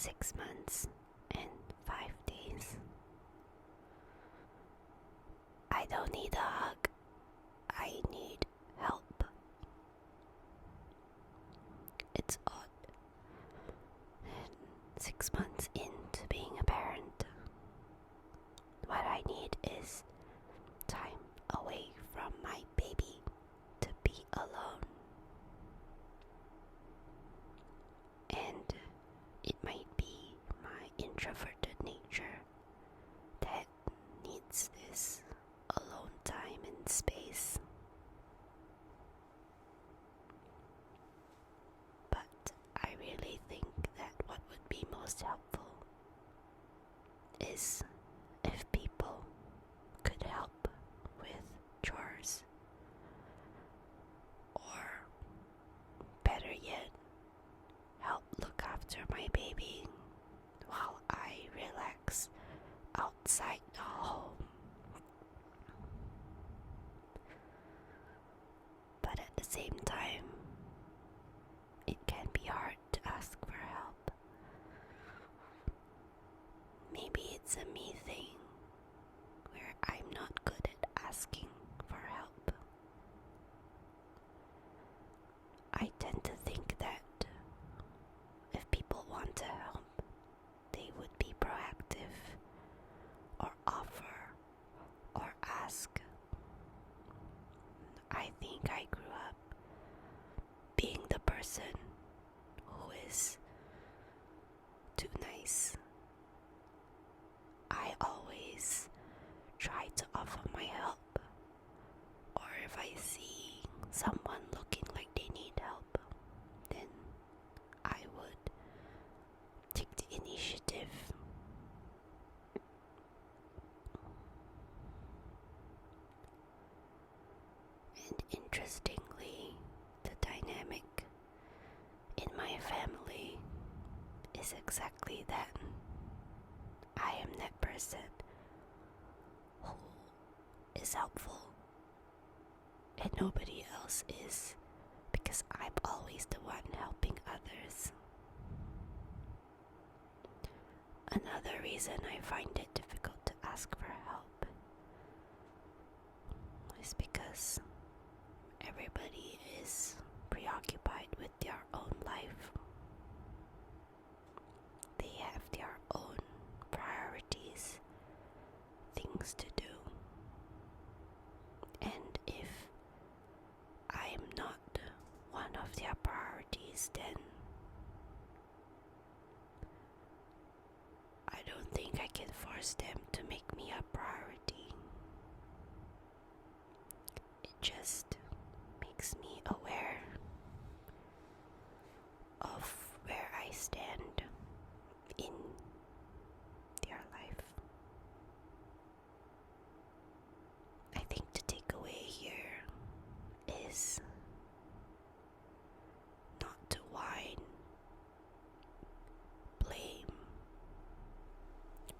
6 months and 5 days. I don't need a hug. I need help. It's odd. And 6 months into being a parent, what I need is time away from my baby to be alone. And it might be my introverted nature that needs this alone time and space. But I really think that what would be most helpful is if people could help with chores, or better yet, help look after my baby while I relax outside the home. But at the same time, it can be hard to ask for help. Maybe it's a me thing where I'm not good at asking for help. I tend to think that if people want to help, they would be proactive or offer or ask. I think I grew up being the person who is too nice. I always try to offer my help, or if I see someone looking like they need help, then I would take the initiative. And interestingly, the dynamic in my family is exactly that. I am that person who is helpful, and nobody else is, because I'm always the one helping others. Another reason I find it difficult to ask for help is because everybody is preoccupied with their own life. They have their own priorities, things to do. And if I am not one of their priorities, then I don't think I can force them to make me a priority. It just makes me aware of where I stand in their life. I think the takeaway here is not to whine, blame,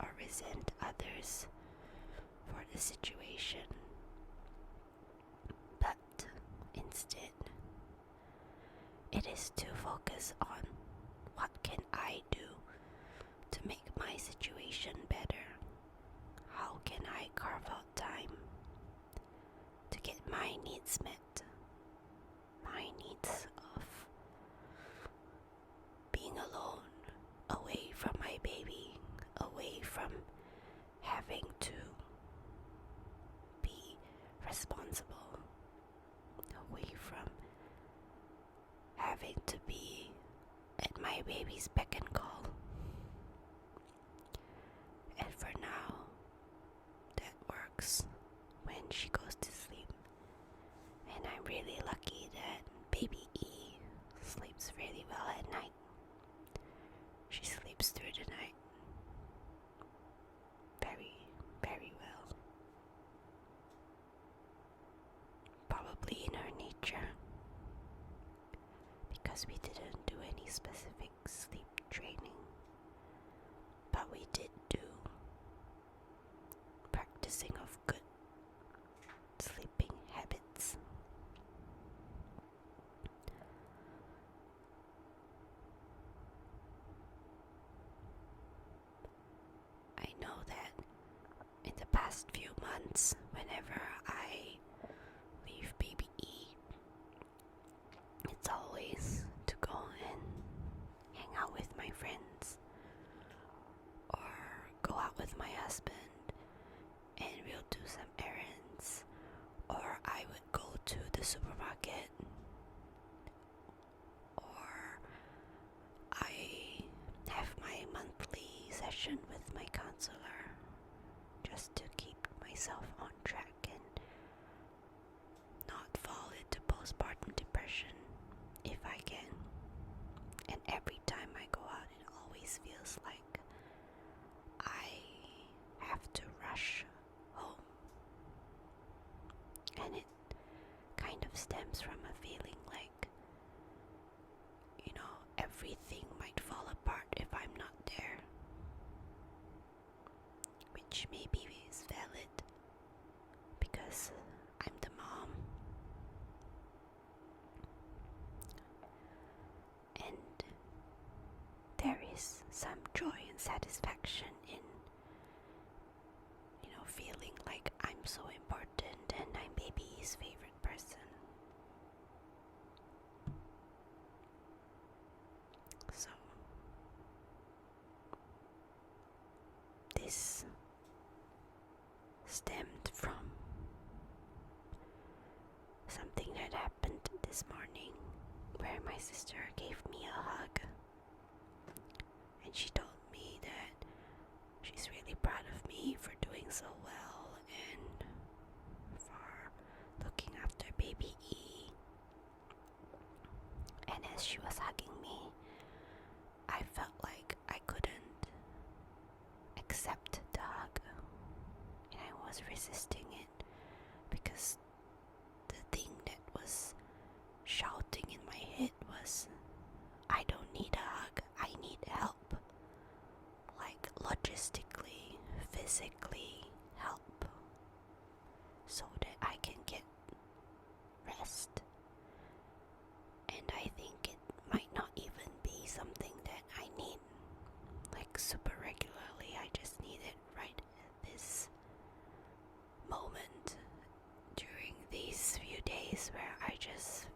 or resent others for the situation, but instead it is to focus on what can I do to make my situation better. How can I carve out time to get my needs met? My needs of being alone, away from my baby, away from having to be responsible, away from having to be at my baby's beck and call. And for now, that works when she goes to sleep. And I'm really lucky that baby E sleeps really well at night. She sleeps through the night very, very well. Probably in her nature, because we didn't do any specific sleep training, but we did do practicing of good sleeping habits. months, whenever I leave baby E, it's always to go and hang out with my friends or go out with my husband, and we'll do some errands, or I would go to the supermarket, or I have my monthly session with my counselor just to keep myself on track and not fall into postpartum depression if I can. And every time I go out, it always feels like I have to rush home. And it kind of stems from a feeling like, everything might fall apart if I'm not there. Which maybe is valid because I'm the mom. And there is some joy and satisfaction in feeling like I'm so important and I'm baby's favorite person. So this stemmed from something that happened this morning where my sister gave me a hug, and she told me that she's really proud of me for doing so well and for looking after baby E. And as she was hugging me, I felt like I couldn't accept the hug, and I was resisting it because the thing that was shouting in my head was, I don't need a hug, I need help. Like logistically, physically help, so that I can get rest. And I think it might not even be something that I need like super regularly. I just need it right at this moment during these few days where I just